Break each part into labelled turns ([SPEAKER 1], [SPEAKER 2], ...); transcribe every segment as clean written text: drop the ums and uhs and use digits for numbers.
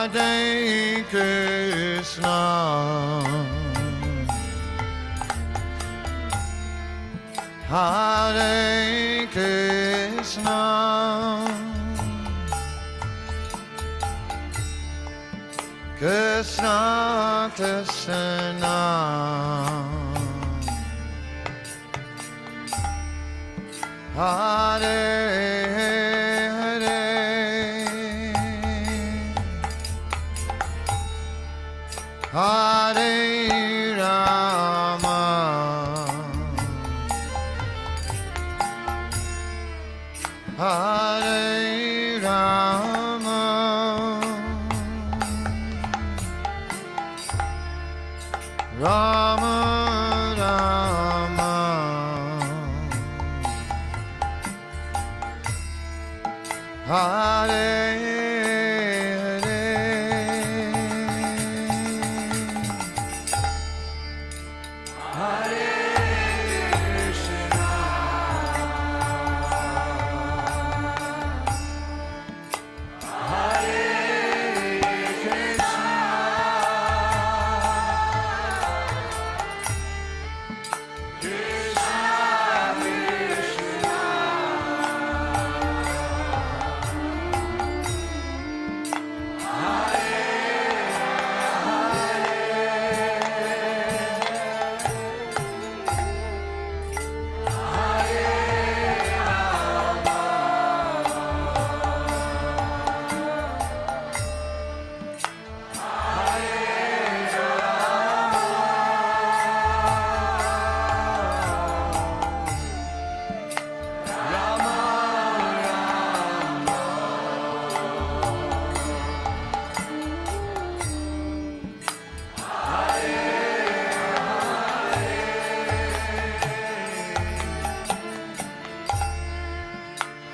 [SPEAKER 1] Hare Krishna, Hare Krishna, Krishna Krishna, Hare Hare, Hare Rama, Hare Rama, Rama Rama, Hare Hare, Hare Krishna, Hare Krishna, Krishna Krishna,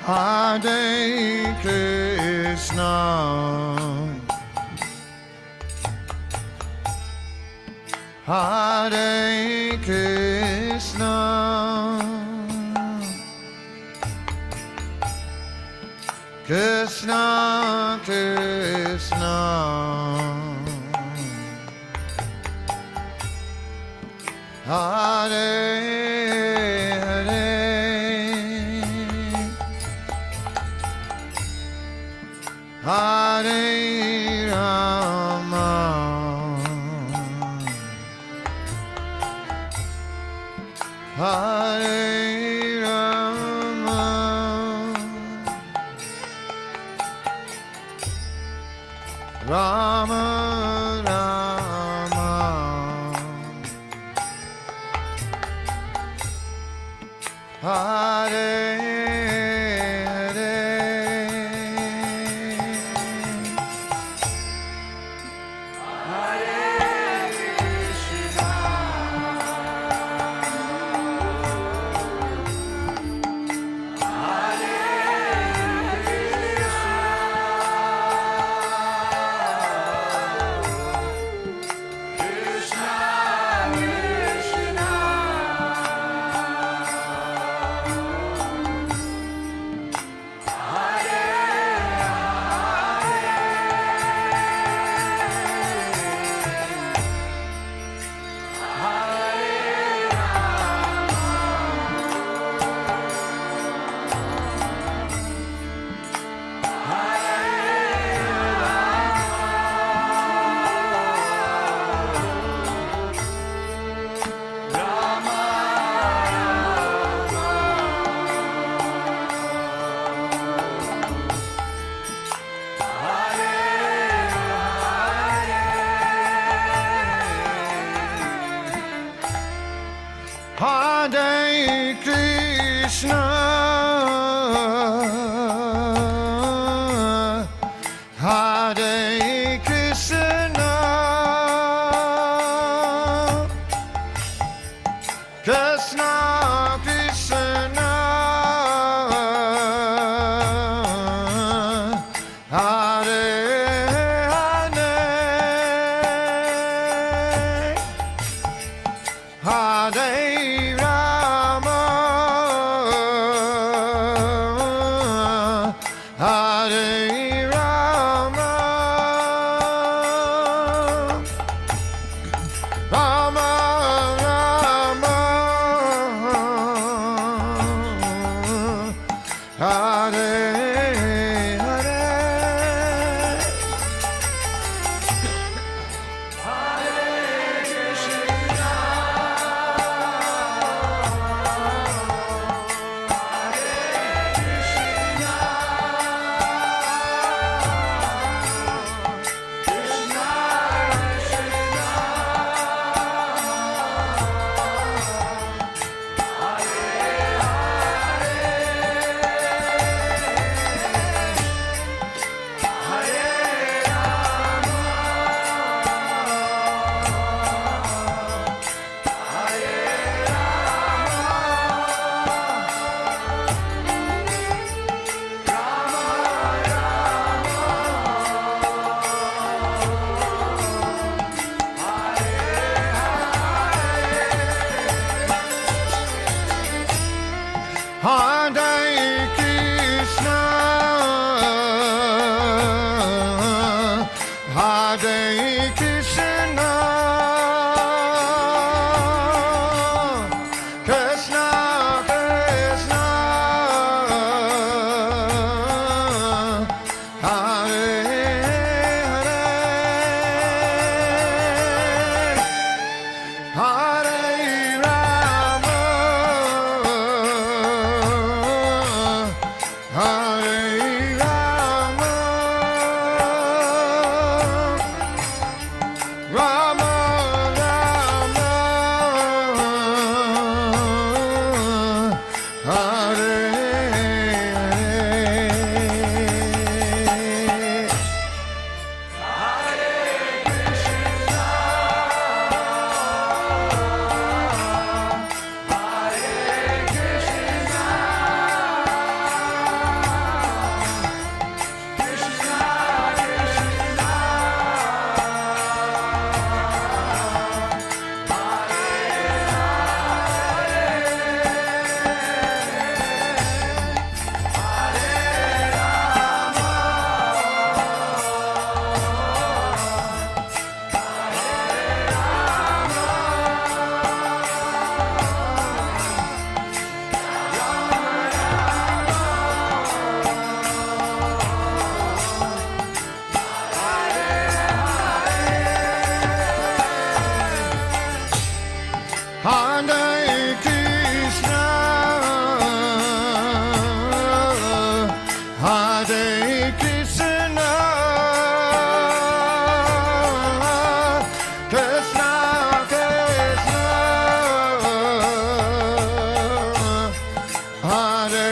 [SPEAKER 1] Hare Krishna, Hare Krishna, Krishna Krishna, Hare Hare, Hare Rama, Hare Rama, Rama Rama, Hare Hare Krishna, Hare Krishna, Krishna Krishna, Hare Hare, Hare Rama, Hare Rama, Hare Krishna, Hare Krishna, Krishna Krishna, Hare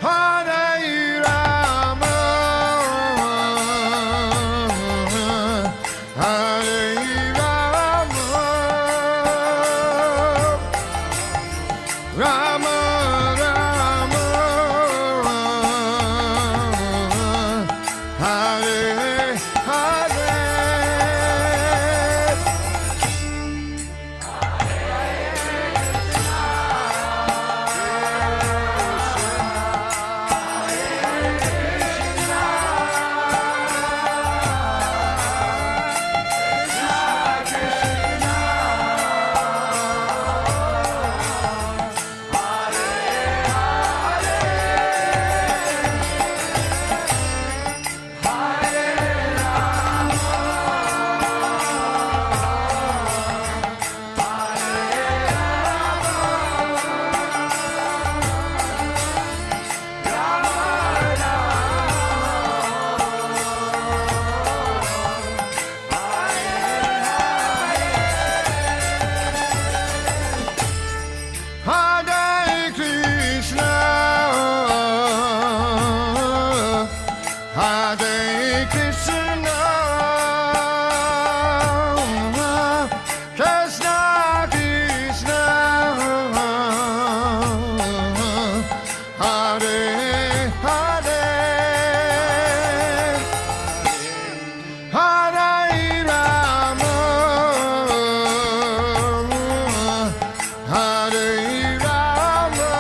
[SPEAKER 1] Hare Rama, Hare Rama, Rama Rama, Hare Hare. Hare Krishna, Hare Krishna, Krishna Krishna, Hare Hare, Hare Rama, Hare Rama,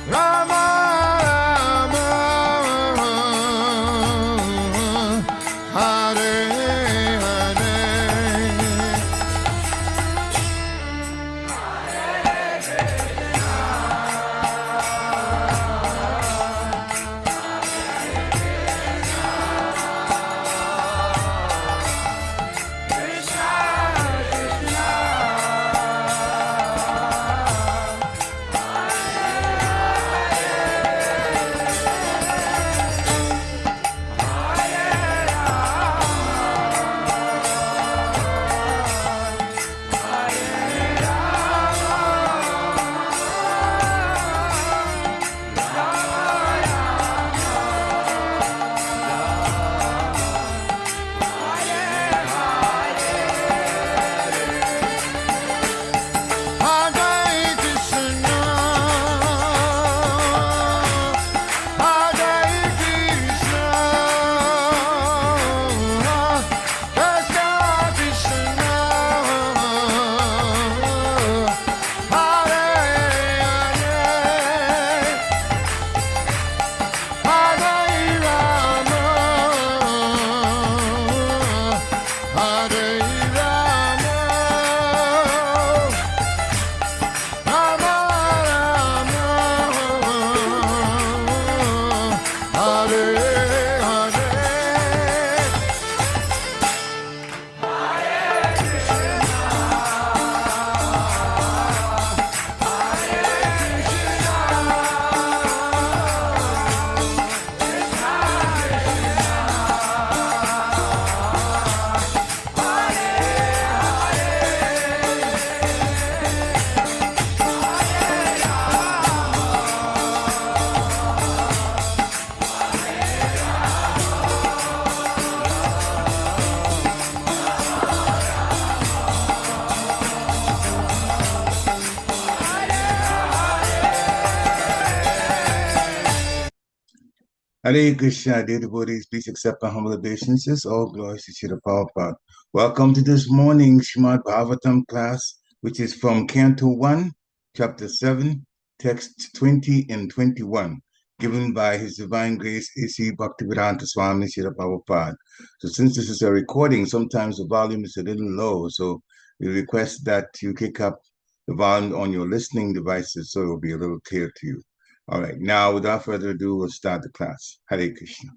[SPEAKER 1] Rama Rama, Hare Hare. Hare Krishna, Hare Krishna, Krishna Krishna, Hare Hare, Hare Rama, Hare Rama, Rama Rama, Hare Hare.
[SPEAKER 2] Hare Krishna, dear devotees, please accept my humble obeisances. All glories to Srila Prabhupada. Welcome to this morning's Srimad Bhagavatam class, which is from Canto 1, Chapter 7, Text 20 and 21, given by His Divine Grace A.C. Bhaktivedanta Swami Srila Prabhupada. So since this is a recording, sometimes the volume is a little low, so we request that you kick up the volume on your listening devices so it will be a little clear to you. All right, now without further ado, we'll start the class. Hare Krishna.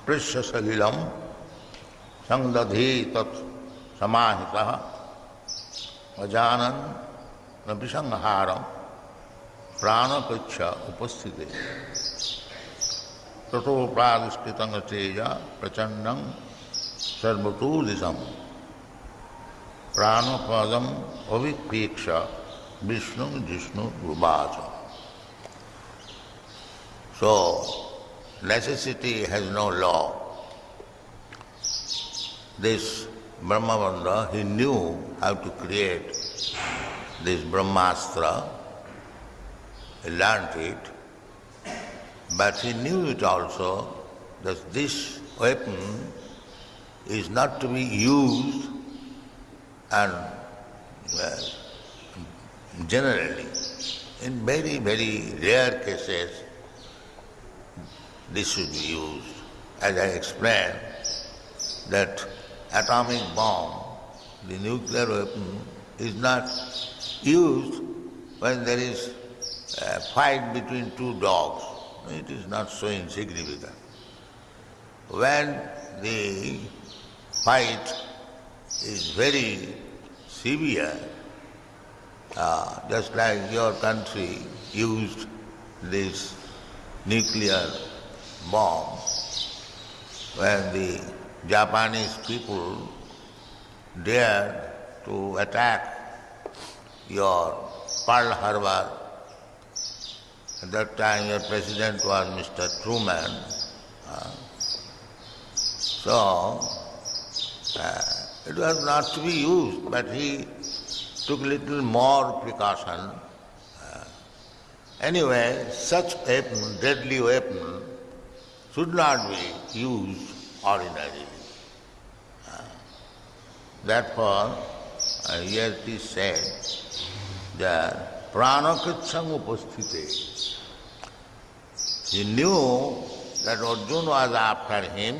[SPEAKER 3] स्पृश्य सलिलम संदधि तत् समाहितः अजानन नभिसंहारम प्राणपक्ष उपस्थिते ततो प्रादिष्कृतं तेज प्रचंडं सर्वतोदिशं प्राणपदम अविपेक्ष विष्णु जिष्णु उवाच. So necessity has no law. This Brahmavanda, he knew how to create this Brahmastra, he learnt it, but he knew it also that this weapon is not to be used and generally. In very, very rare cases, this should be used. As I explained, that atomic bomb, the nuclear weapon, is not used when there is a fight between two dogs. it is not so insignificant. When the fight is very severe, just like your country used this nuclear bomb, when the Japanese people dared to attack your Pearl Harbor. At that time your president was Mr. Truman. It was not to be used, but he took little more precaution. Anyway, such weapon, deadly weapon, should not be used ordinarily. Therefore, here it is said that pranakritcham upasthite. He knew that Arjuna was after him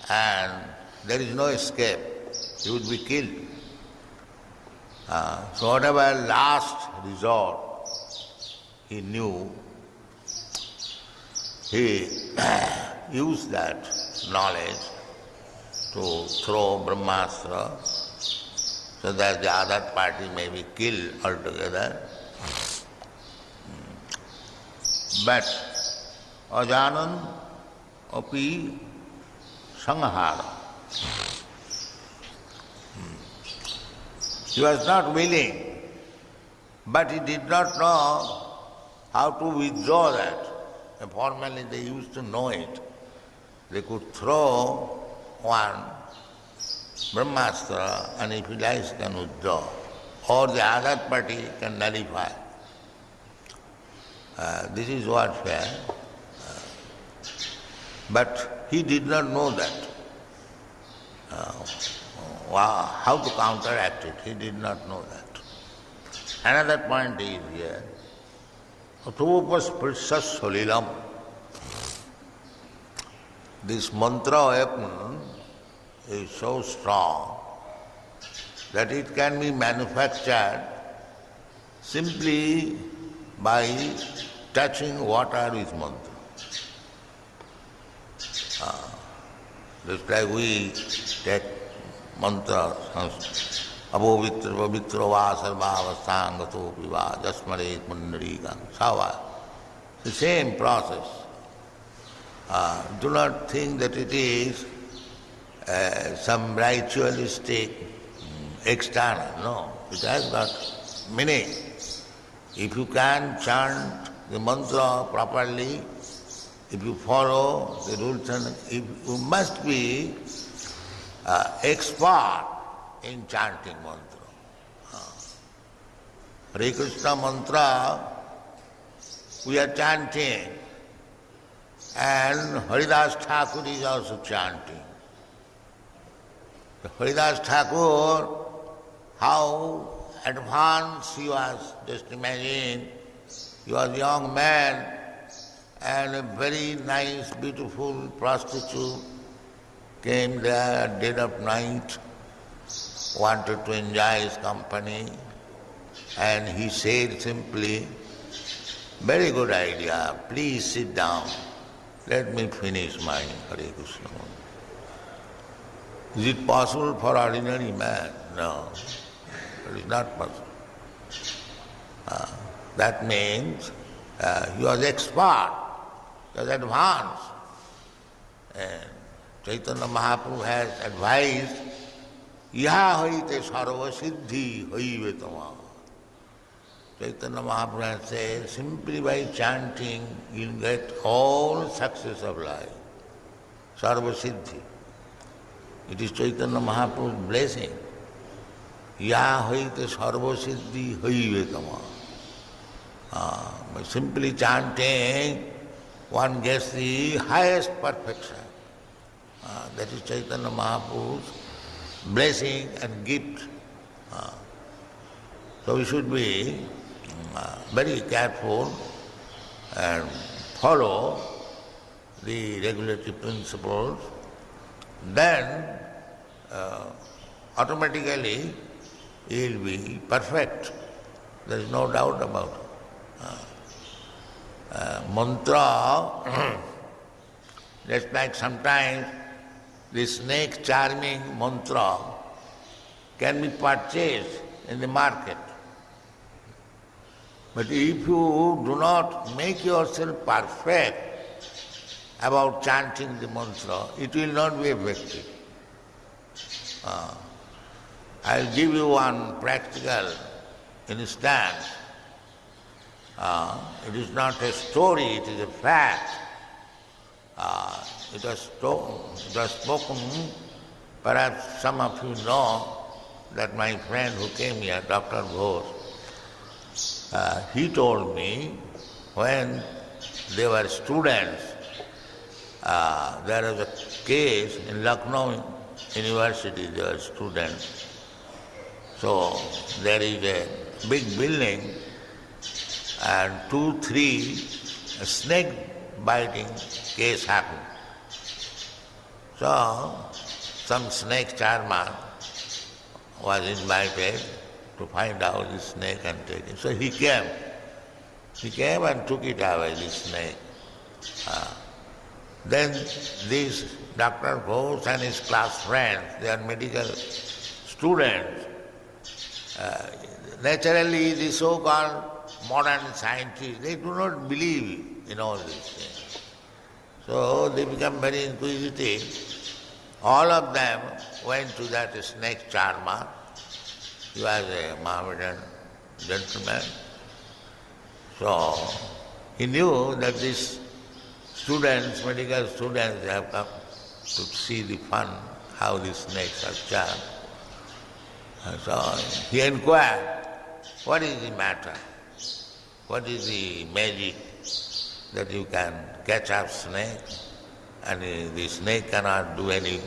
[SPEAKER 3] and there is no escape. He would be killed. So whatever last resort he knew, he used that knowledge to throw Brahmastra so that the other party may be killed altogether. But ajanan api sanghara. He was not willing, but he did not know how to withdraw that. And formerly they used to know it. They could throw one Brahmastra and if he likes can withdraw, or the other party can nullify. This is warfare. But he did not know that. How to counteract it, he did not know that. Another point is here, Atuvapasprishas solilam. This mantra weapon is so strong that it can be manufactured simply by touching water with mantra. Just like we take mantra, abhovitra pavitra va sarvavasthangato piva jasmaret mandarikam sava. The same process. Do not think that it is some ritualistic external. No, it has got meaning. If you can chant the mantra properly, if you follow the rules, and you must be expert in chanting mantra. Hare Krishna mantra we are chanting, and Haridas Thakur is also chanting. Haridas Thakur, how advanced he was, just imagine, he was a young man and a very nice, beautiful prostitute came there at dead of night, wanted to enjoy his company, and he said simply, very good idea, please sit down, let me finish my Hare Krishna. Is it possible for ordinary man? No, it is not possible. That means he was expert, he was advanced. And Chaitanya Mahaprabhu has advised, Yaha haite sarva siddhi haive tama. Chaitanya Mahaprabhu has said, simply by chanting you'll get all success of life. Sarva siddhi. It is Chaitanya Mahaprabhu's blessing. Ya haite sarva siddhi haive tama. By simply chanting, one gets the highest perfection. That is Chaitanya Mahaprabhu's blessing and gift. So we should be very careful and follow the regulatory principles. Then automatically he will be perfect. There is no doubt about it. mantra, just like sometimes the snake charming mantra can be purchased in the market. But if you do not make yourself perfect about chanting the mantra, it will not be effective. I'll give you one practical instance. It is not a story, it is a fact. It was spoken, perhaps some of you know that my friend who came here, Dr. Ghosh, he told me when they were students, there was a case in Lucknow University, they were students. So there is a big building and 2-3 snake biting case happened. So some snake charmer was invited to find out the snake and take it. So he came. He came and took it away, the snake. Then this Dr. Ghosh and his class friends, they are medical students. Naturally, the so-called modern scientists, they do not believe in all these things. So they become very inquisitive. All of them went to that snake charmer. He was a Mohammedan gentleman. So he knew that these students, medical students, they have come to see the fun, how the snakes are charmed. And so he inquired, what is the matter? What is the magic that you can catch up snake and the snake cannot do any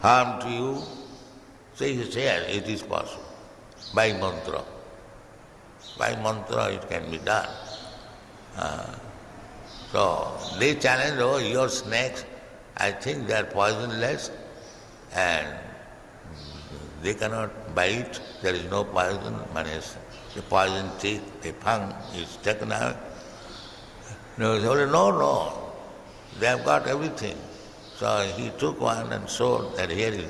[SPEAKER 3] harm to you? So he said, it is possible, by mantra. By mantra it can be done. So they challenged, oh, your snakes, I think they are poisonless and they cannot bite, there is no poison, the poison teeth, the fang is taken out. No, they have got everything. So he took one and showed that here is.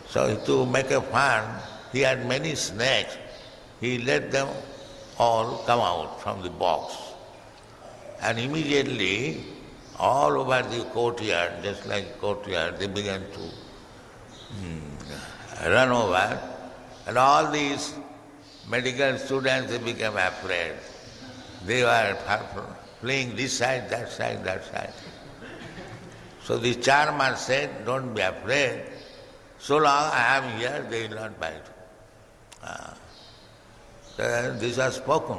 [SPEAKER 3] So to make a fun, he had many snakes. He let them all come out from the box. And immediately, all over the courtyard, just like courtyard, they began to run over. And all these medical students, they became afraid. They were fleeing this side, that side, that side. So the charmer said, don't be afraid. So long I am here, they will not bite. These are spoken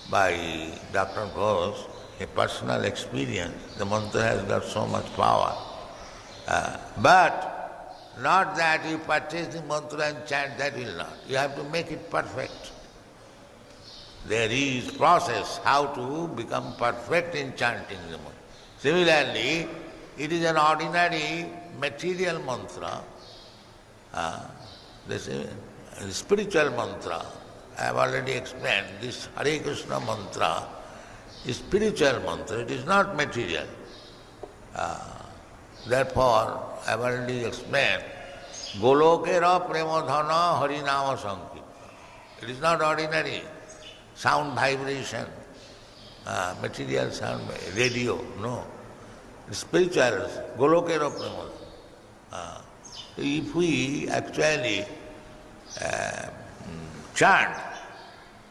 [SPEAKER 3] by Dr. Ghosh, a personal experience. The mantra has got so much power. But not that you purchase the mantra and chant, that will not. You have to make it perfect. There is process how to become perfect in chanting the mantra. Similarly, it is an ordinary material mantra. The spiritual mantra, I have already explained, this Hare Krishna mantra is spiritual mantra, it is not material. Therefore, I have already explained, Golokera Premadhana Harinama Sankirtana. It is not ordinary sound vibration, material sound, radio, no. Spiritual, Golokera Premadhana. If we actually chant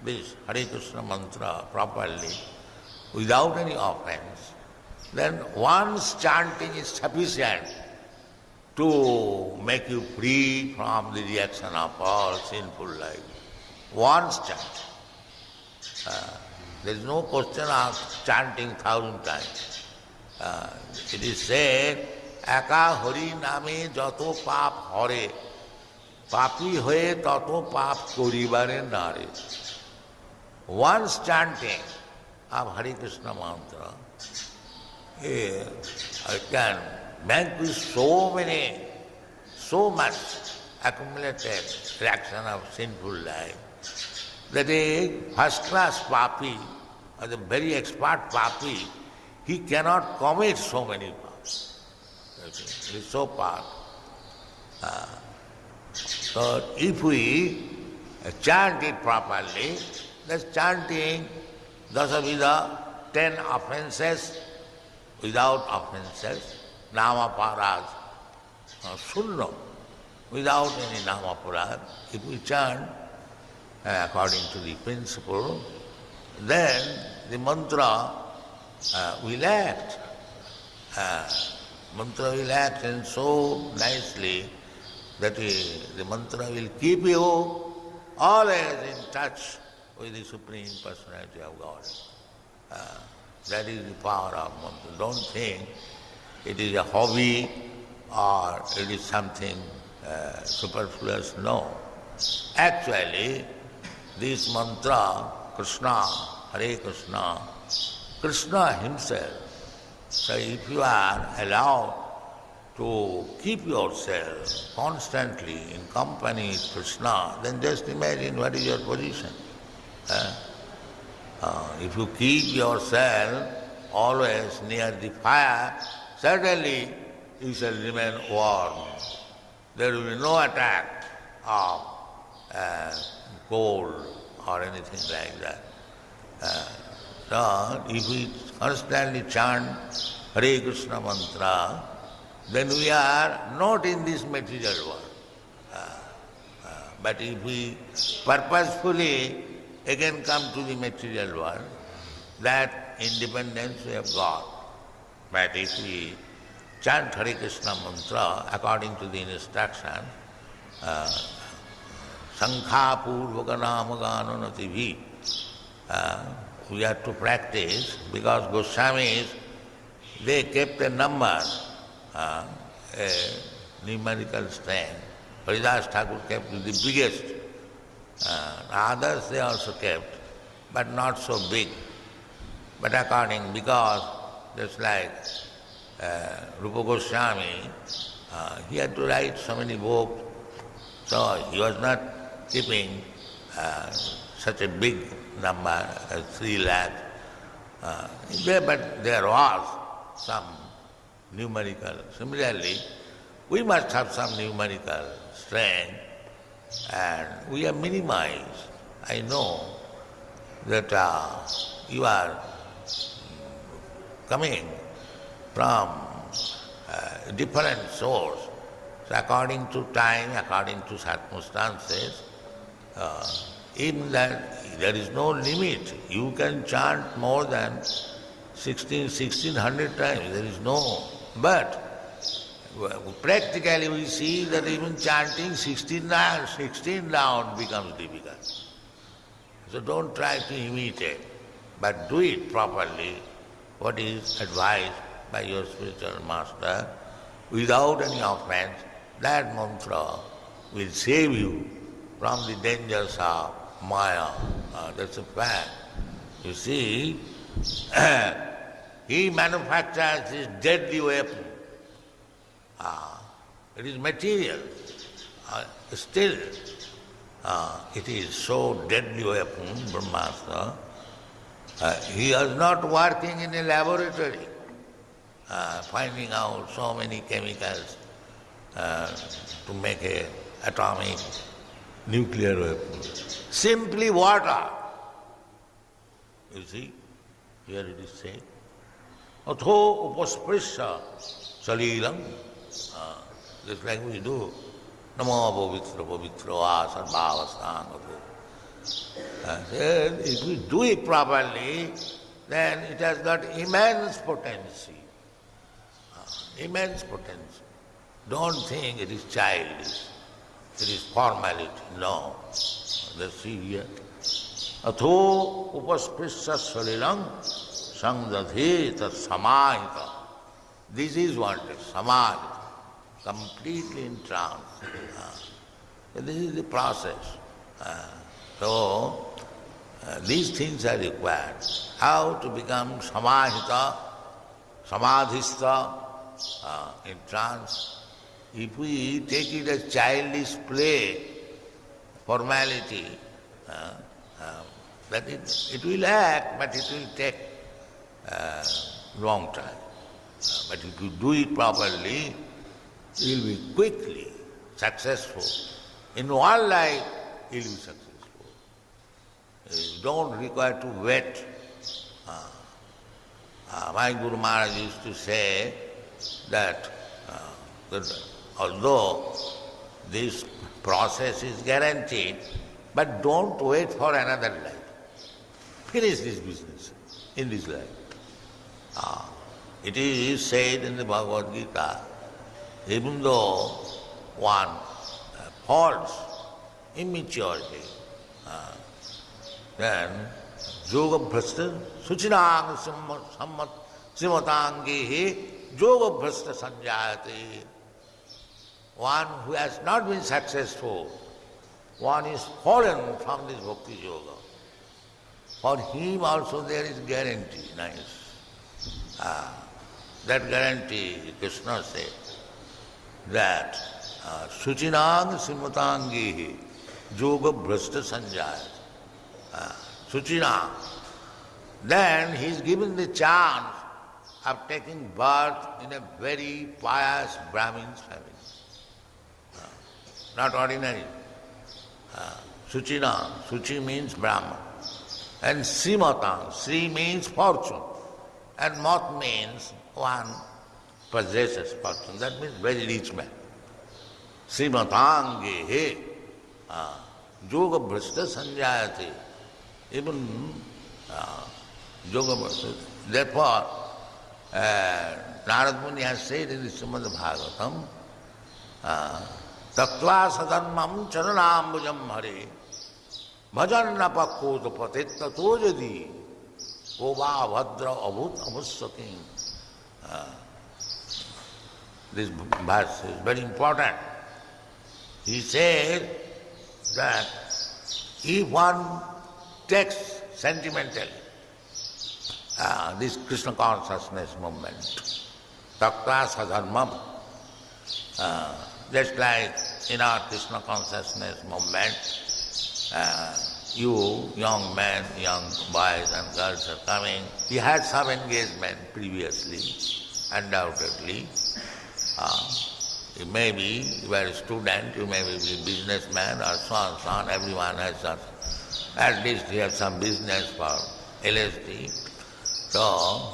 [SPEAKER 3] this Hare Krishna mantra properly, without any offense, then once chanting is sufficient to make you free from the reaction of all sinful life. Once chant. There is no question of chanting 1,000 times. It is said, Eka Hari Name Jato Pap Hare, Papi Hoye Tato Pap Koribare Nare. Once chanting of Hare Krishna mantra, I can vanquish so much accumulated reaction of sinful life, that a first-class papi, as a very expert papi, he cannot commit so many paps. He is so powerful. So if we chant it properly, that's chanting Dasavidha, 10 offenses without offenses, Namaparas, Sunno, without any Namaparas. If we chant according to the principle, then the mantra will act. Mantra will act and so nicely that the mantra will keep you always in touch with the Supreme Personality of God. That is the power of mantra. Don't think it is a hobby or it is something superfluous. No. Actually, this mantra, Krishna, Hare Krishna, Krishna himself. So if you are allowed to keep yourself constantly in company with Krishna, then just imagine what is your position. If you keep yourself always near the fire, certainly you shall remain warm. There will be no attack of cold or anything like that. So if we constantly chant Hare Krishna mantra, then we are not in this material world. But if we purposefully again come to the material world, that independence we have got. But if we chant Hare Krishna mantra according to the instruction, Sankha Purvaka Namagana Nativi, we have to practice because Goswamis, they kept a number, a numerical strength. Haridas Thakur kept the biggest. Others they also kept, but not so big. But because just like Rupa Goswami, he had to write so many books, so he was not keeping such a big number as 3 lakh. But there was some numerical. Similarly, we must have some numerical strength, and we have minimized. I know that you are coming from different source. So according to time, according to circumstances, in that there is no limit. You can chant more than 1600 times. There is no. But practically we see that even chanting 16 rounds becomes difficult. So don't try to imitate, but do it properly, what is advised by your spiritual master, without any offense. That mantra will save you from the dangers of Maya. That's a fact. You see, he manufactures this deadly weapon. It is material. Still, it is so deadly weapon, Brahmastra. He is not working in a laboratory, finding out so many chemicals to make an atomic nuclear weapon. Simply water. You see, here it is said, Atho upasprisya salilam. Just like we do. Namo pavitra pavitra sarvavastang. If we do it properly, then it has got immense potency. Immense potency. Don't think it is childish. It is formality. No. Let's see here. Atho upasprisya salilam sangdadhe tat samahita. This is what is samahita. Completely in trance. This is the process. So, these things are required. How to become samahita, samadhista, in trance. If we take it as childish play, formality, that it will act, but it will take long time. But if you do it properly, you will be quickly successful. In one life, you will be successful. You don't require to wait. My Guru Maharaj used to say that although this process is guaranteed, but don't wait for another life. Finish this business in this life. It is said in the Bhagavad Gita, even though one falls immaturity, then yoga bhrasta suchinang simatangehi yoga bhrasta sanjayate. One who has not been successful, one is fallen from this bhakti yoga. For him also there is guarantee, nice. That guarantee, Krishna said, that Suchinang Simatangihi Yoga Bhrasta Sanjaya. Suchinang. Then he is given the chance of taking birth in a very pious Brahmin's family. Not ordinary. Suchinang. Suchi means Brahman. And Srimatang. Sri means fortune. And Mat means one possesses fortune. That means very rich man. Srimatangehe yoga bhrasta sanjayate. Even yoga bhrasta. Therefore, Narad Muni has said in the Srimad Bhagavatam, Tattva sadharmam charanambujam hare bhajanna pakota patetta tojadi Oba Bhadra Abhut Amusaking. This verse is very important. He said that if one takes sentimentally this Krishna consciousness movement, Takta Sadharmam, just like in our Krishna consciousness movement, you young men, young boys and girls are coming. You had some engagement previously, undoubtedly. Maybe you were a student, you may be a businessman or so on, everyone has some, at least he has some business for LSD. So,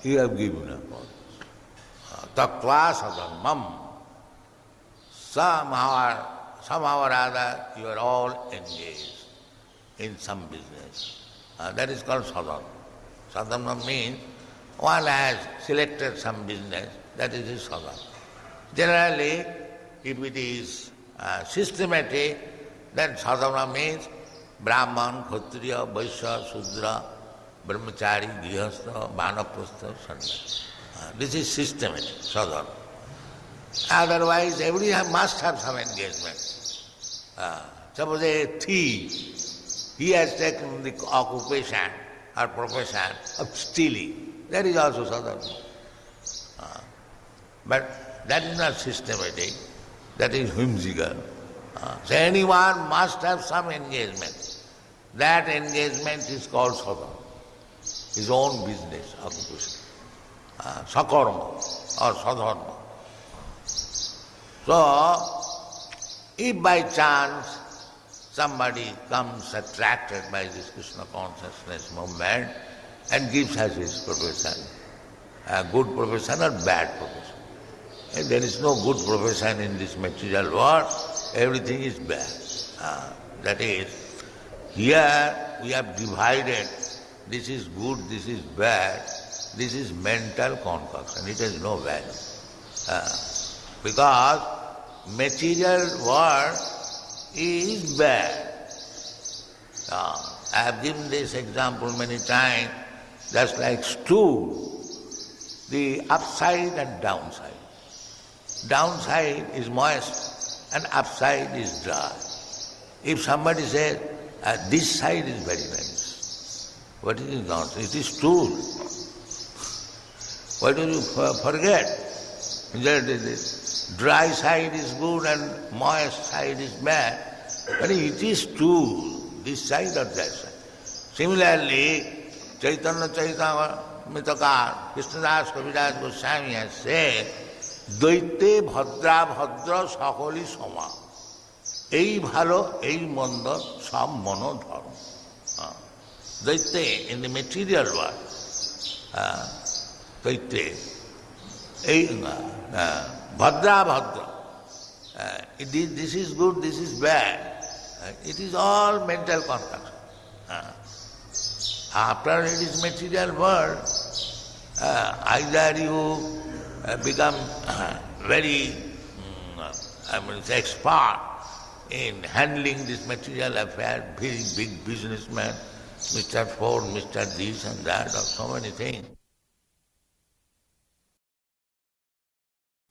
[SPEAKER 3] you have given up all this. Tattva sadharmam. Somehow or other, you are all engaged in some business. That is called sadhana. Sadhana means one has selected some business, that is his sadhana. Generally, if it is systematic, then sadhana means Brahman, Kshatriya, Vaishya, Sudra, Brahmachari, Grihastha, Vanaprastha, Sannyasin. This is systematic, sadhana. Otherwise, everyone must have some engagement. Suppose a thief, he has taken the occupation or profession of stealing. That is also sadhana. But that is not systematic, that is whimsical. So anyone must have some engagement. That engagement is called sadhana, his own business, occupation. Sakarma or sadharma. So, if by chance somebody comes attracted by this Krishna consciousness movement and gives us his profession, a good profession or bad profession. And there is no good profession in this material world, everything is bad. That is, here we have divided, this is good, this is bad, this is mental concoction, it has no value. Because material world is bad. I have given this example many times, just like stool, the upside and downside. Downside is moist and upside is dry. If somebody says, this side is very nice, what is it not? It is stool. Why do you forget? The dry side is good and moist side is bad. But it is stool, this side or that side. Similarly, Chaitanya Charitamrita Krishnadas Kaviraj Goswami has said, Dvaite Bhadra Bhadra Sakoli Soma. Ei bhalo, ei mondo, sam mono dharma. Dvaite, in the material world, Dvaite, Bhadra Bhadra. This is good, this is bad. It is all mental construction. After it is material world, either you become very expert in handling this material affair, very big businessman, Mr. Ford, Mr. this and that, or so many things.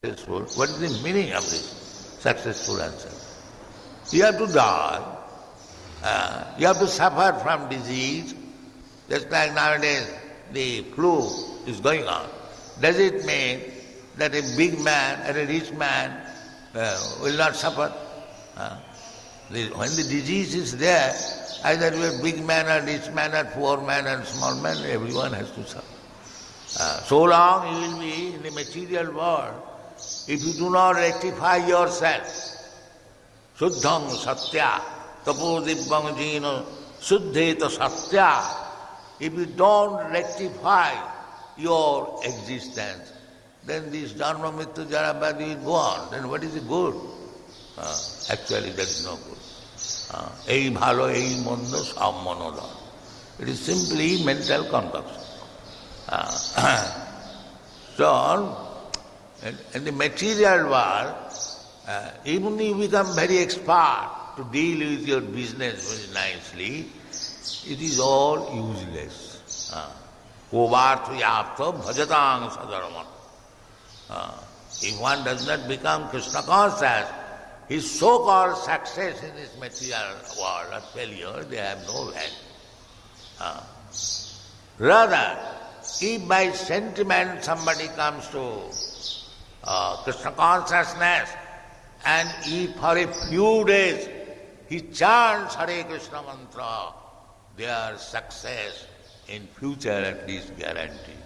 [SPEAKER 3] Successful. What is the meaning of this successful answer? You have to die, you have to suffer from disease, just like nowadays the flu is going on. Does it mean that a big man and a rich man will not suffer? When the disease is there, either you are big man or rich man or poor man and small man, everyone has to suffer. So long you will be in the material world, if you do not rectify yourself, Suddham Satya, Tapodibbam Jino, Suddheta Satya, if you don't rectify your existence, then this Dharma Mrityu Jara Vyadhi will go on. Then what is the good? Actually, that is no good. Ei bhalo, ei mondo, sam mono dharma. It is simply mental concoction. So, in the material world, even if you become very expert to deal with your business very nicely, it is all useless. Kovarthayapta bhajatang sadharma. If one does not become Krishna conscious, his so-called success in this material world or failure, they have no value. Rather, if by sentiment somebody comes to Krishna consciousness and if for a few days he chants Hare Krishna mantra, their success in future at least guaranteed.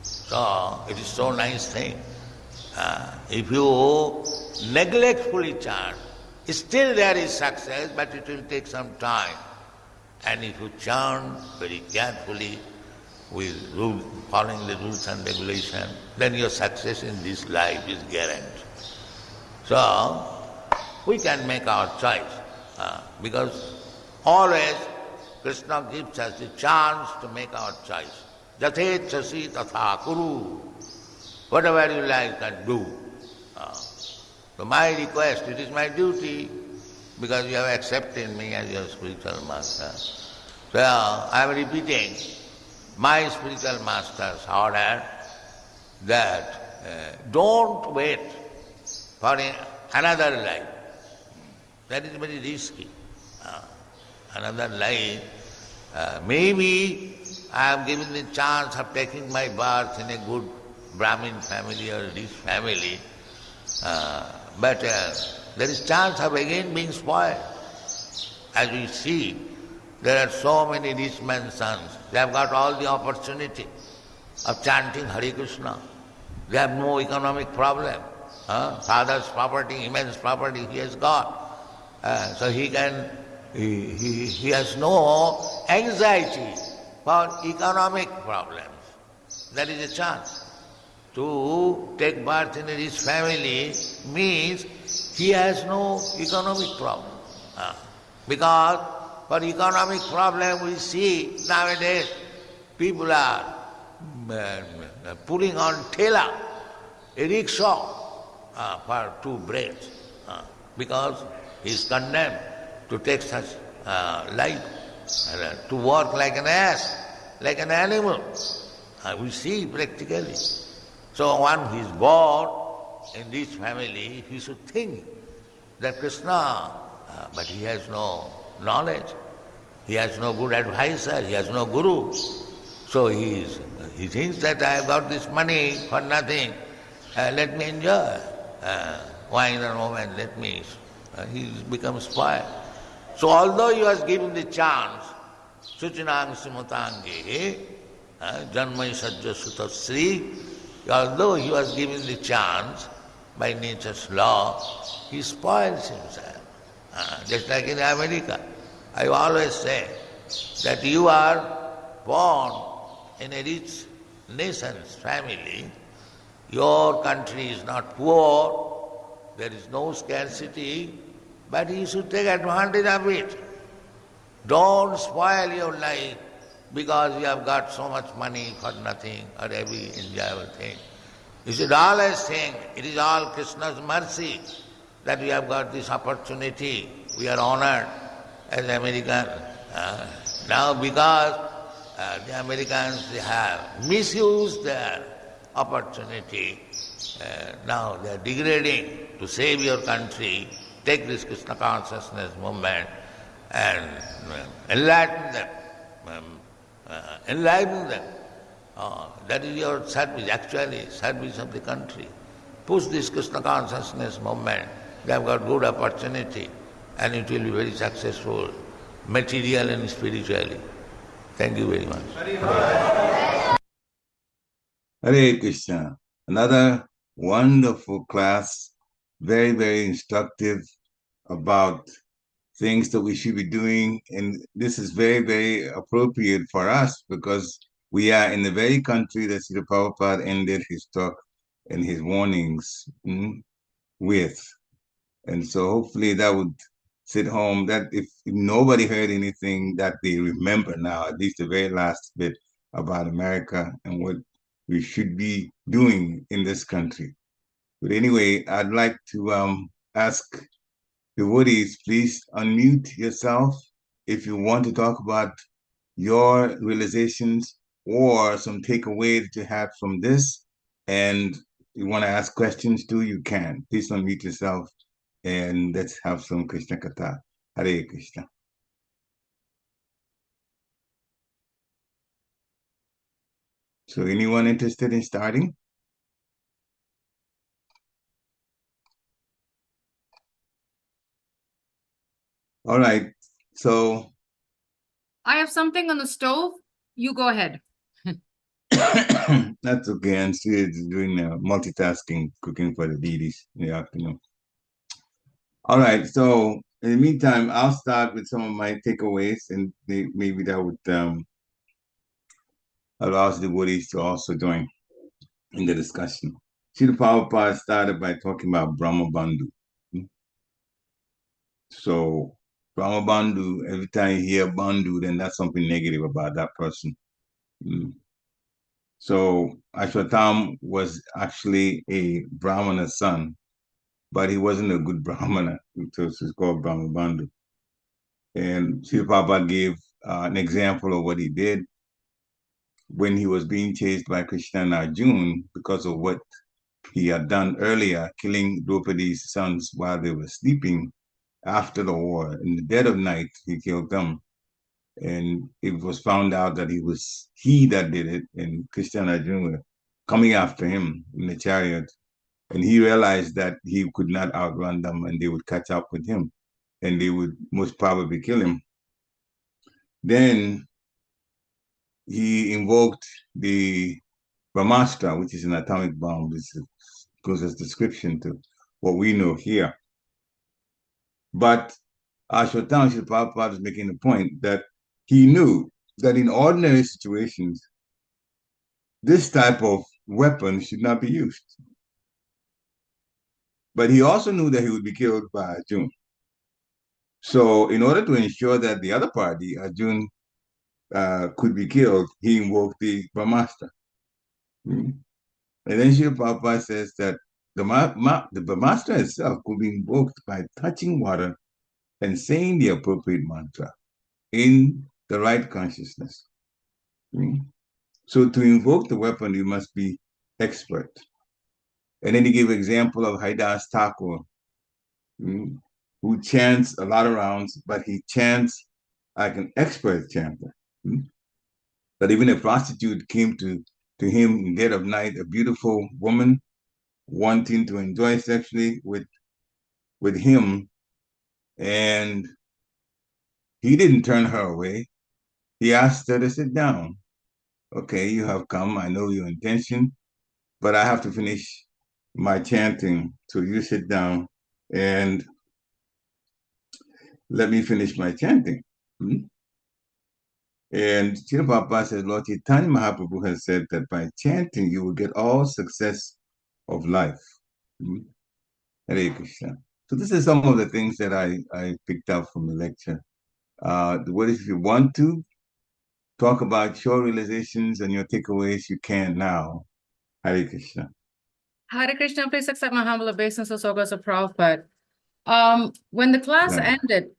[SPEAKER 3] So, it is so nice thing. If you neglectfully chant, still there is success, but it will take some time. And if you chant very carefully, with following the rules and regulation, then your success in this life is guaranteed. So, we can make our choice, because always Krishna gives us the chance to make our choice. Jathet chasi tatha kuru. Whatever you like can do. So my request, it is my duty, because you have accepted me as your spiritual master. So I am repeating my spiritual master's order that don't wait for another life. That is very risky. Another life, maybe I am given the chance of taking my birth in a good Brahmin family or rich family, but there is chance of again being spoiled. As we see, there are so many rich men's sons. They have got all the opportunity of chanting Hare Krishna. They have no economic problem. Father's property, immense property he has got. So he has no anxiety for economic problems. That is a chance. To take birth in a rich family means he has no economic problem. Because for economic problem we see nowadays people are putting on thela, a rickshaw for 2 breads, because he is condemned to take such life, to work like an ass, like an animal. We see practically. So one who is born in this family, he should think that Krishna, but he has no knowledge, he has no good advisor, he has no guru. So he thinks that I have got this money for nothing, let me enjoy wine and woman, let me, he becomes spoiled. So although he was given the chance, Suchinang Simutangi, Janmai Sajja Sutasri, although he was given the chance by nature's law, he spoils himself. Just like in America. I always say that you are born in a rich nation's family, your country is not poor, there is no scarcity, but you should take advantage of it. Don't spoil your life because you have got so much money for nothing or every enjoyable thing. You should always think it is all Krishna's mercy that we have got this opportunity. We are honored as Americans. Now because the Americans, they have misused their opportunity, now they are degrading to save your country, take this Krishna consciousness movement and enlighten them. Enlighten them. That is your service, actually, service of the country. Push this Krishna consciousness movement. They have got good opportunity and it will be very successful, material and spiritually. Thank you very much.
[SPEAKER 2] Hare Krishna. Another wonderful class, very, very instructive about things that we should be doing. And this is very, very appropriate for us because we are in the very country that Srila Prabhupada ended his talk and his warnings with. And so hopefully that would sit home, that if nobody heard anything that they remember now, at least the very last bit about America and what we should be doing in this country. But anyway, I'd like to ask devotees, please unmute yourself if you want to talk about your realizations or some takeaway that you have from this, and you want to ask questions too, you can. Please unmute yourself and let's have some Krishna Katha. Hare Krishna. So anyone interested in starting? All right, so.
[SPEAKER 4] I have something on the stove. You go ahead.
[SPEAKER 2] That's okay. And she is doing multitasking, cooking for the deities in the afternoon. All right, so in the meantime, I'll start with some of my takeaways, and maybe that would allow the devotees to also join in the discussion. Srila Prabhupada started by talking about Brahma Bandhu. So Brahma Bandhu, every time you hear Bandhu, then that's something negative about that person. So Ashwatam was actually a Brahmana's son, but he wasn't a good Brahmana, so it's called Brahma Bandhu. And Srila Prabhupada gave an example of what he did when he was being chased by Krishna and Arjuna because of what he had done earlier, killing Draupadi's sons while they were sleeping after the war. In the dead of night, he killed them. And it was found out that it was he that did it, and Krishna and Arjuna were coming after him in the chariot. And he realized that he could not outrun them and they would catch up with him and they would most probably kill him. Then he invoked the Brahmastra, which is an atomic bomb, which goes as description to what we know here. But Ashwatthama Srila Prabhupada is making the point that he knew that in ordinary situations, this type of weapon should not be used. But he also knew that he would be killed by Arjuna. So in order to ensure that the other party, Arjuna, could be killed, he invoked the Brahmastra. And then Srila Prabhupada says that the Brahmastra itself could be invoked by touching water and saying the appropriate mantra in the right consciousness. So to invoke the weapon, you must be expert. And then he gave an example of Haridas Thakur, who chants a lot of rounds, but he chants like an expert chanter. But even a prostitute came to him in dead of night, a beautiful woman wanting to enjoy sexually with him, and He didn't turn her away. He asked her to sit down. Okay, you have come. I know your intention, but I have to finish my chanting. So you sit down and let me finish my chanting. Hmm? And Srila Prabhupada said, Lord Chaitanya Mahaprabhu has said that by chanting, you will get all success of life. Hmm? Hare Krishna. So this is some of the things that I picked up from the lecture. What if you want to talk about your realizations and your takeaways, you can now. Hare Krishna.
[SPEAKER 4] Hare Krishna, please accept my humble obeisance, so goes a Prabhupada. When the class
[SPEAKER 2] Yeah.
[SPEAKER 4] ended,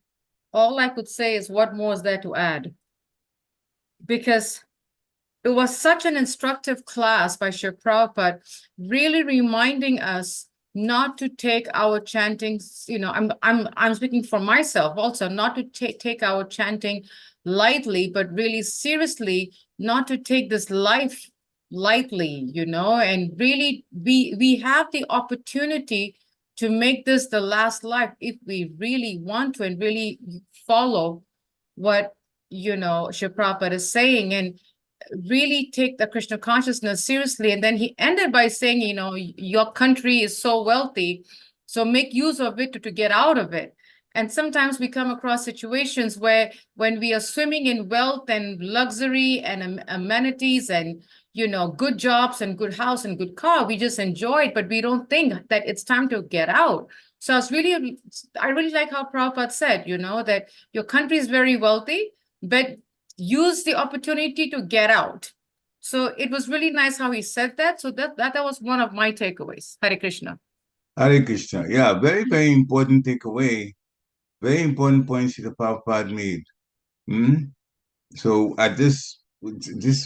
[SPEAKER 4] all I could say is what more is there to add? Because it was such an instructive class by Srila Prabhupada, really reminding us not to take our chanting, I'm speaking for myself also, not to take our chanting lightly, but really seriously, not to take this life lightly, and really we have the opportunity to make this the last life if we really want to and really follow what Srila Prabhupada is saying and really take the Krishna consciousness seriously. And then he ended by saying, your country is so wealthy, so make use of it to get out of it. And sometimes we come across situations where when we are swimming in wealth and luxury and amenities and, good jobs and good house and good car, we just enjoy it, but we don't think that it's time to get out. So I really like how Prabhupada said, that your country is very wealthy, but use the opportunity to get out. So it was really nice how he said that. So that was one of my takeaways. Hare Krishna.
[SPEAKER 2] Hare Krishna. Yeah, very, very important takeaway. Very important points that Prabhupada made. Hmm? So at this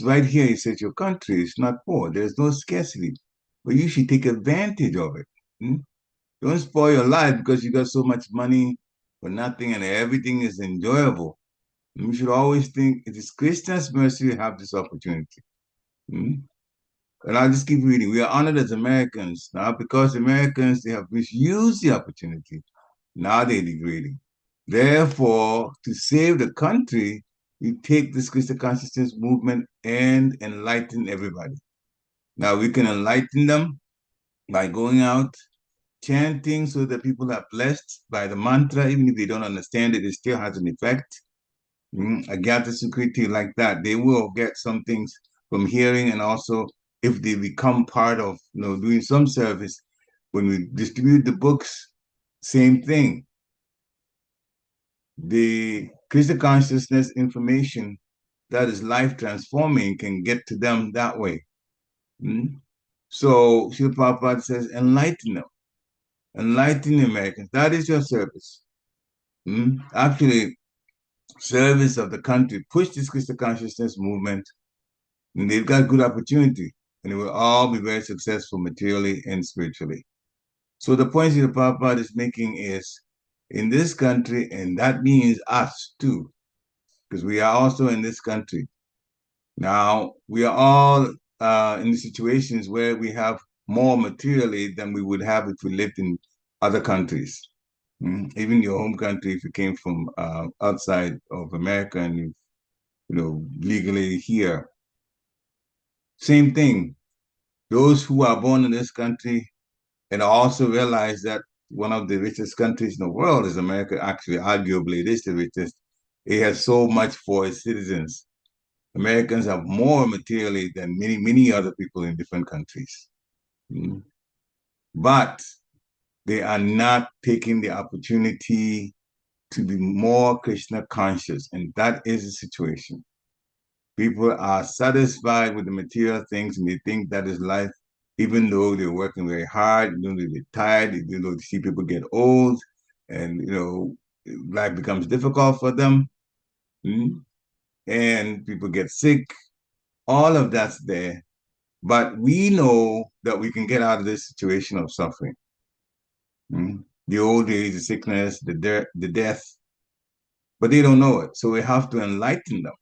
[SPEAKER 2] right here, he says your country is not poor. There's no scarcity. But you should take advantage of it. Hmm? Don't spoil your life because you got so much money for nothing and everything is enjoyable. You should always think it is Krishna's mercy to have this opportunity. Hmm? And I'll just keep reading. We are honored as Americans now because Americans, they have misused the opportunity. Now they're degrading. Therefore, to save the country, you take this Krishna consciousness movement and enlighten everybody. Now we can enlighten them by going out, chanting so that people are blessed by the mantra, even if they don't understand it, it still has an effect. Agyata Sukriti like that, they will get some things from hearing, and also if they become part of doing some service, when we distribute the books, same thing. The Krishna consciousness information that is life transforming can get to them that way. So Srila Prabhupada says, enlighten them. Enlighten the Americans. That is your service. Actually, service of the country. Push this Krishna consciousness movement. And they've got good opportunity. And they will all be very successful materially and spiritually. So the point that Prabhupada is making is, in this country, and that means us too, because we are also in this country. Now, we are all in the situations where we have more materially than we would have if we lived in other countries. Even your home country, if you came from outside of America and legally here. Same thing. Those who are born in this country and also realize that one of the richest countries in the world is America. Actually, arguably, it is the richest. It has so much for its citizens. Americans have more materially than many, many other people in different countries. But they are not taking the opportunity to be more Krishna conscious. And that is the situation. People are satisfied with the material things and they think that is life, even though they're working very hard, even though they're tired, even though they see people get old and, life becomes difficult for them. And people get sick. All of that's there. But we know that we can get out of this situation of suffering. The old age, the sickness, the death. But they don't know it. So we have to enlighten them.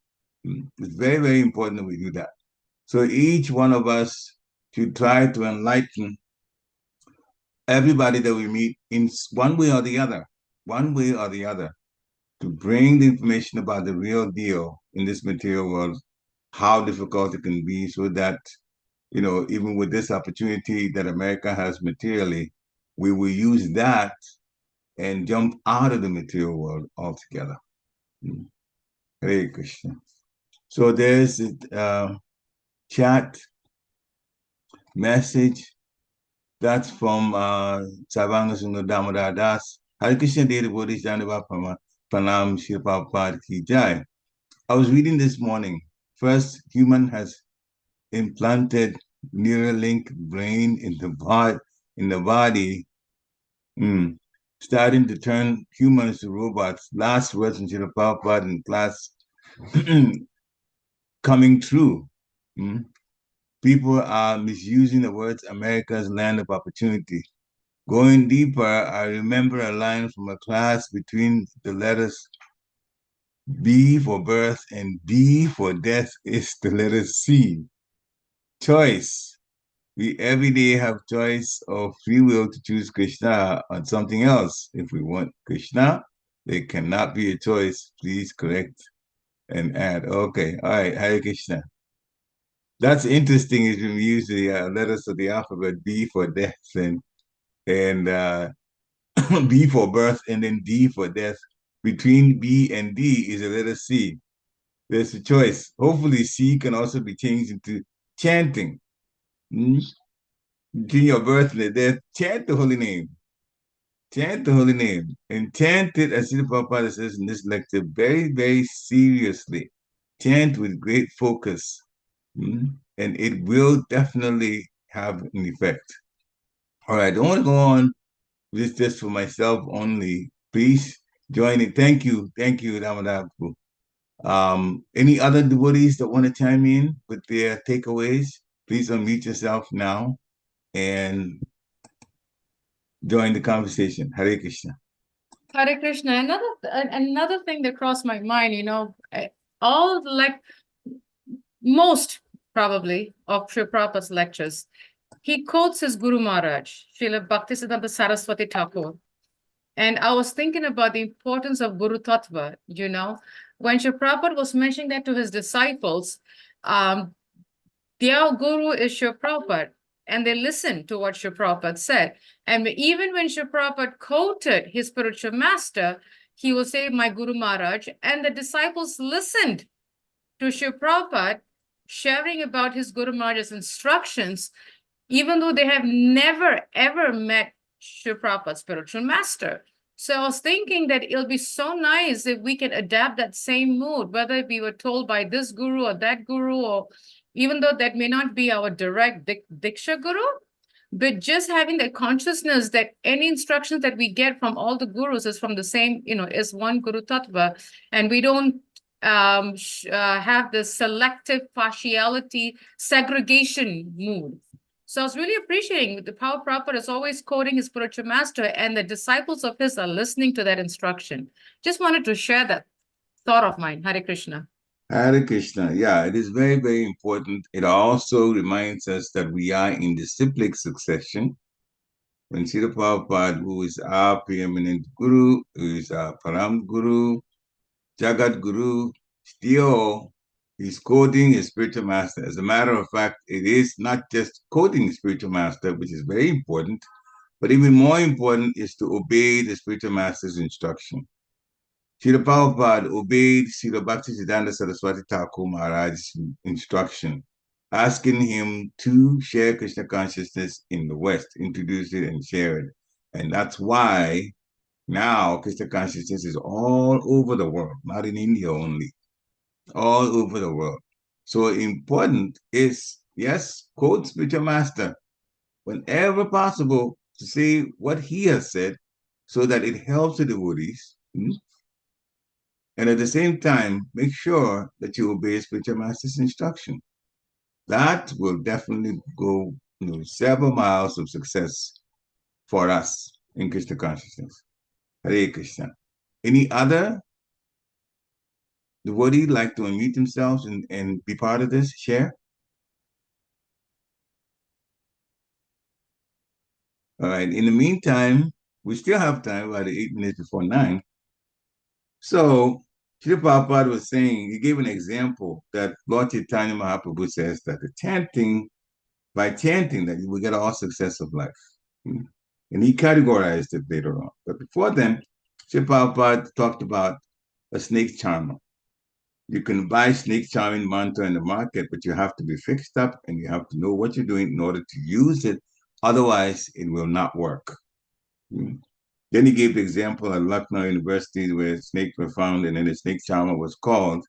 [SPEAKER 2] It's very, very important that we do that. So each one of us should try to enlighten everybody that we meet in one way or the other, to bring the information about the real deal in this material world, how difficult it can be, so that, even with this opportunity that America has materially, we will use that and jump out of the material world altogether. Hare Krishna. So there's a chat message that's from Savanga Sundar Damodar Das. Hare Krishna Devi Bodhi Janava Pranam Srila Prabhupada Ki Jai. I was reading this morning. First, human has implanted Neuralink brain in the body, starting to turn humans to robots. Last words from Srila Prabhupada in class coming true. People are misusing the words America's land of opportunity. Going deeper, I remember a line from a class between the letters B for birth and D for death is the letter C. Choice. We every day have choice of free will to choose Krishna or something else. If we want Krishna, there cannot be a choice. Please correct and add. Okay, all right, Hare Krishna. That's interesting is when we use the letters of the alphabet, B for death and B for birth, and then D for death. Between B and D is a letter C. There's a choice. Hopefully C can also be changed into chanting. Between your birth and the death, chant the holy name. Chant the holy name. And chant it, as Srila Prabhupada says in this lecture, very, very seriously. Chant with great focus. And it will definitely have an effect. All right, I don't want to go on with this for myself only. Please join it. Thank you, Ramadapu. Any other devotees that want to chime in with their takeaways, please unmute yourself now and join the conversation. Hare Krishna.
[SPEAKER 4] Hare Krishna. Another thing that crossed my mind, most probably of Srila Prabhupada's lectures, he quotes his Guru Maharaj, Srila Bhaktisiddhanta Saraswati Thakur. And I was thinking about the importance of Guru Tattva, when Srila Prabhupada was mentioning that to his disciples, their Guru is Srila Prabhupada, and they listened to what Srila Prabhupada said. And even when Srila Prabhupada quoted his spiritual master, he will say, my Guru Maharaj, and the disciples listened to Srila Prabhupada sharing about his Guru Maharaj's instructions, even though they have never, ever met Srila Prabhupada's spiritual master. So I was thinking that it'll be so nice if we can adapt that same mood, whether we were told by this guru or that guru, or even though that may not be our direct Diksha guru, but just having that consciousness that any instructions that we get from all the gurus is from the same, is one Guru Tattva, and we don't have this selective partiality segregation mood. So I was really appreciating the how Prabhupada is always quoting his spiritual master, and the disciples of his are listening to that instruction. Just wanted to share that thought of mine. Hare Krishna.
[SPEAKER 2] Hare Krishna. Yeah, it is very, very important. It also reminds us that we are in the cyclic succession. When Srila Prabhupada, who is our preeminent guru, who is our Param Guru, Jagat Guru, still he's quoting his spiritual master. As a matter of fact, it is not just quoting spiritual master, which is very important, but even more important is to obey the spiritual master's instruction. Srila Prabhupada obeyed Srila Bhaktisiddhanta Saraswati Thakur Maharaj's instruction, asking him to share Krishna consciousness in the West, introduce it and share it. And that's why now Krishna consciousness is all over the world, not in India only, all over the world. So important is, yes, quote spiritual master whenever possible to say what he has said so that it helps the devotees. And at the same time, make sure that you obey spiritual master's instruction. That will definitely go several miles of success for us in Krishna consciousness. Hare Krishna. Any other devotee like to unmute themselves and be part of this? Share. All right. In the meantime, we still have time, about 8 minutes before 9. So Srila Prabhupada was saying, he gave an example that Lord Chaitanya Mahaprabhu says that by chanting that you will get all success of life. And he categorized it later on. But before then, Srila Prabhupada talked about a snake charmer. You can buy snake charming mantra in the market, but you have to be fixed up and you have to know what you're doing in order to use it. Otherwise, it will not work. Then he gave the example at Lucknow University where snakes were found and then the snake charmer was called.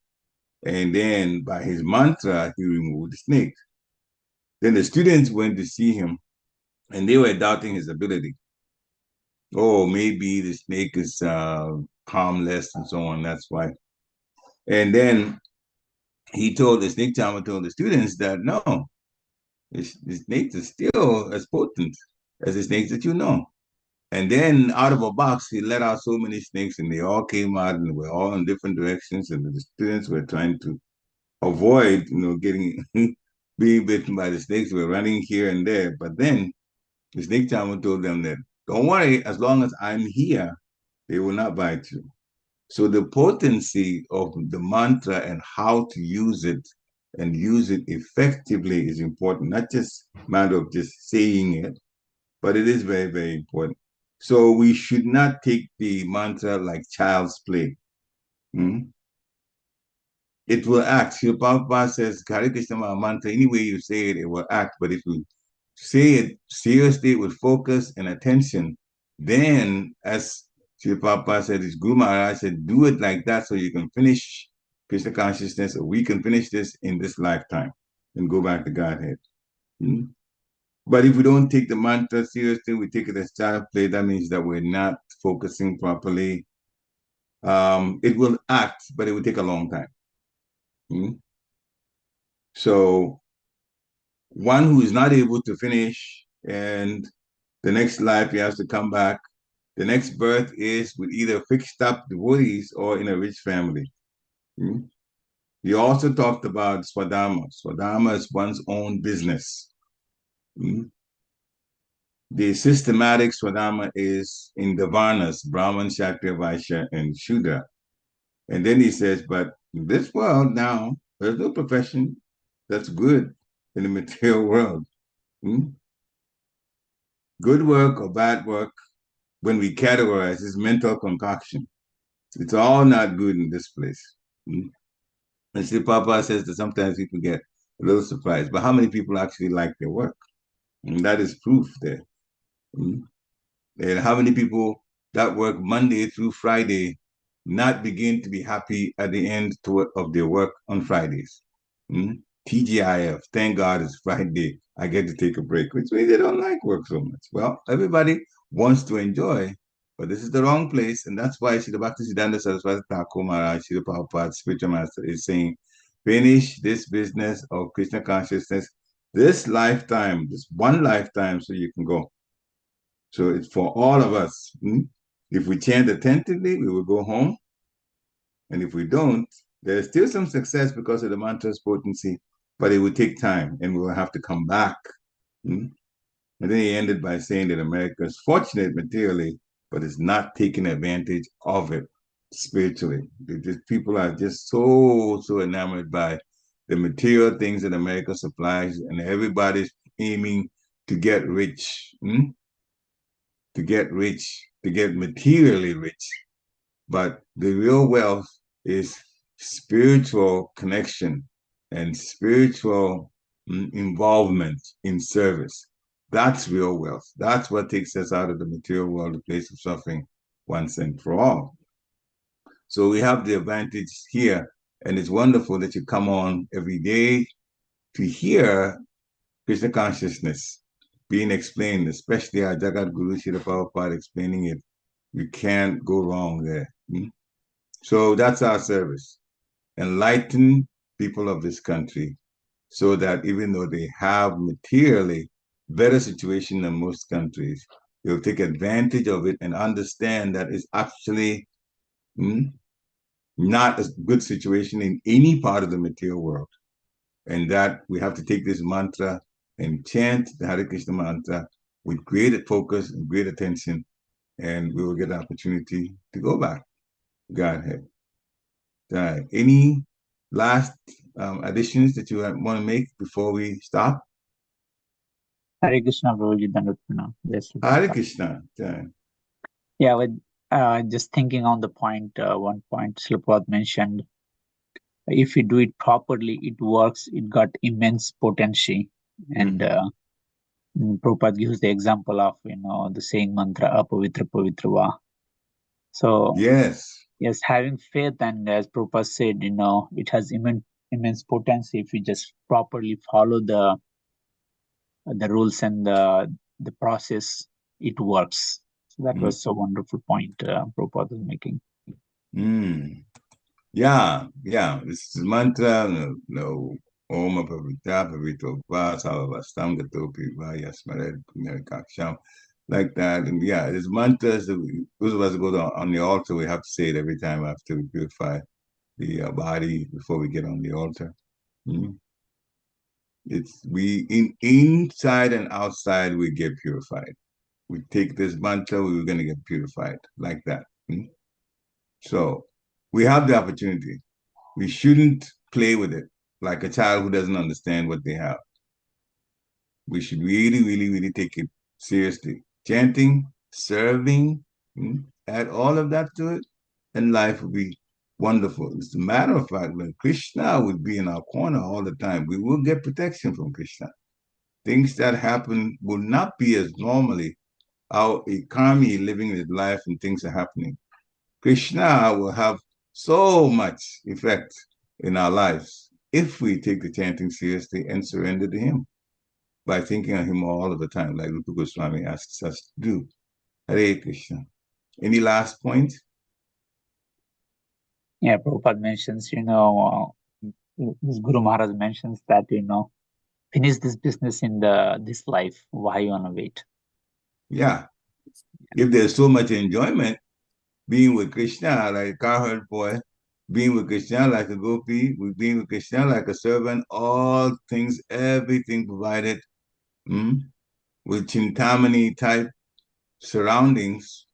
[SPEAKER 2] And then by his mantra, he removed the snake. Then the students went to see him and they were doubting his ability. Oh, maybe the snake is harmless and so on. That's why. And then the snake charmer told the students that no, the snakes are still as potent as the snakes that you know. And then out of a box, he let out so many snakes and they all came out and were all in different directions. And the students were trying to avoid, getting being bitten by the snakes. Were running here and there. But then the snake charmer told them that, don't worry, as long as I'm here, they will not bite you. So the potency of the mantra and how to use it and use it effectively is important, not just a matter of just saying it, but it is very, very important. So we should not take the mantra like child's play. It will act. Srila Prabhupada says, Hare Krishna mantra, any way you say it, it will act. But if you say it seriously with focus and attention, then as Srila Prabhupada said, his Guru Maharaj said, do it like that so you can finish Krishna consciousness, or we can finish this in this lifetime and go back to Godhead. But if we don't take the mantra seriously, we take it as child play, that means that we're not focusing properly. It will act, but it will take a long time. So one who is not able to finish and the next life he has to come back, the next birth is with either fixed up devotees or in a rich family. He also talked about Swadharma. Swadharma is one's own business. The systematic Swadharma is in the Varnas, Brahman, Kshatriya, Vaishya, and Shudra. And then he says, but in this world now, there's no profession that's good in the material world. Good work or bad work, when we categorize, is mental concoction. It's all not good in this place. And Sri Prabhupada says that sometimes people get a little surprised, but how many people actually like their work? And that is proof there. And how many people that work Monday through Friday not begin to be happy at the end of their work on Fridays? TGIF, thank God it's Friday, I get to take a break, which means they don't like work so much. Well, everybody wants to enjoy, but this is the wrong place, and that's why Srila Bhaktisiddhanta Saraswati Thakur Maharaj, Srila Prabhupada, spiritual master, is saying, finish this business of Krishna consciousness this lifetime, this one lifetime, so you can go. So it's for all of us. If we chant attentively, we will go home. And if we don't, there's still some success because of the mantra's potency, but it will take time and we will have to come back. And then he ended by saying that America is fortunate materially, but is not taking advantage of it spiritually. People are just so enamored by the material things that America supplies, and everybody's aiming to get rich. To get materially rich. But the real wealth is spiritual connection and spiritual involvement in service. That's real wealth. That's what takes us out of the material world, the place of suffering, once and for all. So we have the advantage here, and it's wonderful that you come on every day to hear Krishna consciousness being explained, especially our Jagat Guru Srila Prabhupada explaining it. You can't go wrong there. So that's our service. Enlighten people of this country so that even though they have materially better situation than most countries, they'll take advantage of it and understand that it's actually not a good situation in any part of the material world. And that we have to take this mantra and chant the Hare Krishna mantra with great focus and great attention, and we will get an opportunity to go back. Godhead. Any last additions that you want to make before we stop?
[SPEAKER 5] Hare Krishna, Prabhuji, Dandavat. Yes.
[SPEAKER 2] Hare Krishna.
[SPEAKER 5] Yeah, with just thinking on the point, one point Srila Prabhupada mentioned, if you do it properly, it works. It got immense potential, and Prabhupada gives the example of the saying mantra apavitra pavitra va. So
[SPEAKER 2] Yes.
[SPEAKER 5] yes, having faith, and as Prabhupada said, it has immense potential if you just properly follow the rules and the process. It works. So that was a wonderful point Prabhupada was making.
[SPEAKER 2] Yeah. This is mantra, no, Om Apavita Pavito Vasavastam Gatopi Vayasmared Punyakaksham, like that. And yeah, there's mantras that those of us who go on the altar, we have to say it every time after we purify the body before we get on the altar. It's inside and outside we get purified. We take this mantra, we're going to get purified like that. So we have the opportunity. We shouldn't play with it like a child who doesn't understand what they have. We should really, really, really take it seriously. Chanting, serving, add all of that to it, and life will be wonderful. As a matter of fact, when Krishna would be in our corner all the time, we will get protection from Krishna. Things that happen will not be as normally our economy living his life and things are happening. Krishna will have so much effect in our lives if we take the chanting seriously and surrender to him by thinking of him all of the time, like Rupa Goswami asks us to do. Hare Krishna. Any last point?
[SPEAKER 5] Yeah, Prabhupada mentions, this Guru Maharaj mentions that, finish this business in this life. Why you wanna wait?
[SPEAKER 2] Yeah. If there's so much enjoyment being with Krishna, like a cowherd boy, being with Krishna like a gopi, being with Krishna like a servant, all things, everything provided with Chintamani type surroundings,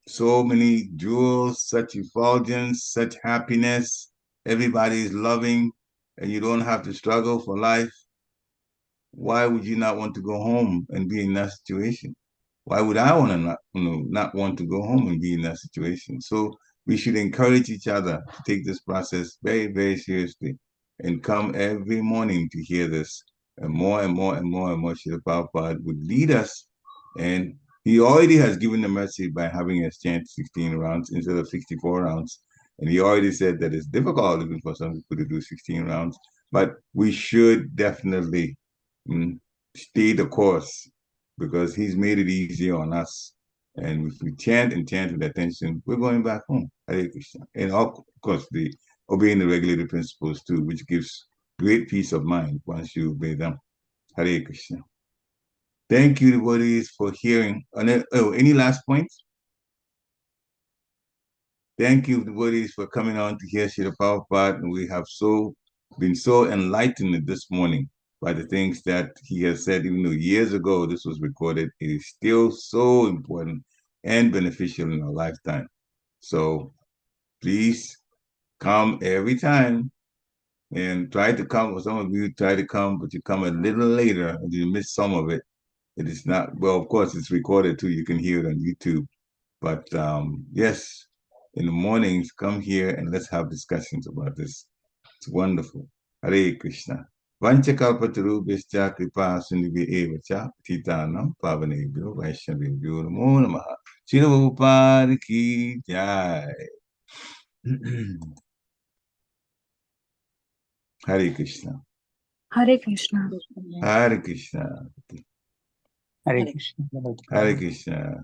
[SPEAKER 2] so many jewels, such effulgence, such happiness, everybody is loving, and you don't have to struggle for life. Why would you not want to go home and be in that situation? Why would I want to not want to go home and be in that situation? So we should encourage each other to take this process very, very seriously and come every morning to hear this. And more and more and more and more, Srila Prabhupada would lead us. And he already has given the message by having us chant 16 rounds instead of 64 rounds. And he already said that it's difficult even for some people to do 16 rounds. But we should definitely stay the course because he's made it easier on us. And if we chant and chant with attention, we're going back home. Hare Krishna. And of course, obeying the regulated principles too, which gives great peace of mind once you obey them. Hare Krishna. Thank you, devotees, for hearing. Any last points? Thank you, devotees, for coming on to hear Srila Prabhupada. And we have been so enlightened this morning by the things that he has said, even though years ago this was recorded. It is still so important and beneficial in our lifetime. So please come every time and try to come. Some of you try to come, but you come a little later and you miss some of it. It is not, well, of course, it's recorded too. You can hear it on YouTube. But yes, in the mornings, come here and let's have discussions about this. It's wonderful. Hare Krishna. Vanchakalpatarubhishcha kripa sindhubhyevacha patitanam pavanebhyo vaishnavebhyo namo namaha. Srila Prabhupada ki jai. Hare Krishna.
[SPEAKER 6] Hare Krishna.
[SPEAKER 2] Hare Krishna.
[SPEAKER 5] Hare Krishna.
[SPEAKER 2] Hare Krishna.